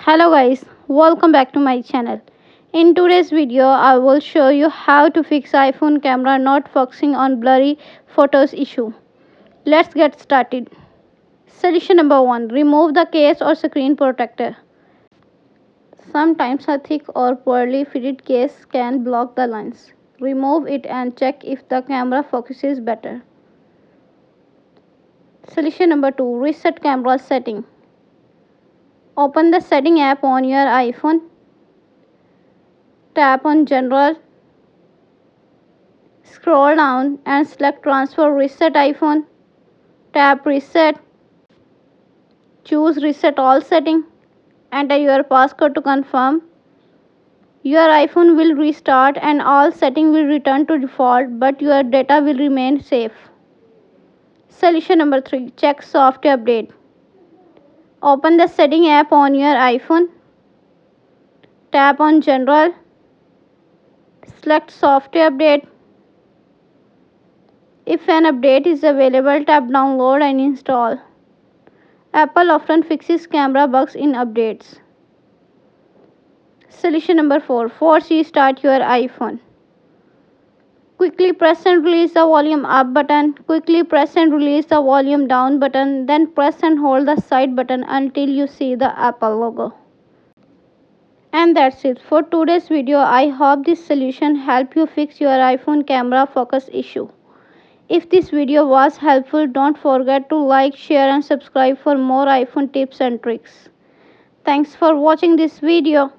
Hello guys, welcome back to my channel. In today's video, I will show you how to fix iPhone camera not focusing on blurry photos issue. Let's get started. Solution number 1. Remove the case or screen protector. Sometimes a thick or poorly fitted case can block the lens. Remove it and check if the camera focuses better. Solution number 2. Reset camera setting. Open the setting app on your iPhone. Tap on General. Scroll down and select Transfer Reset iPhone. Tap Reset. Choose Reset All Setting. Enter your passcode to confirm. Your iPhone will restart and all settings will return to default, but your data will remain safe. Solution number 3. Check software update. Open the setting app on your iPhone. Tap on General. Select Software Update. If an update is available, tap Download and install. Apple often fixes camera bugs in updates. Solution number 4. Force restart your iPhone. Quickly press and release the volume up button. Quickly press and release the volume down button. Then press and hold the side button until you see the Apple logo. And that's it for today's video. I hope this solution helped you fix your iPhone camera focus issue. If this video was helpful, don't forget to like, share and subscribe for more iPhone tips and tricks. Thanks for watching this video.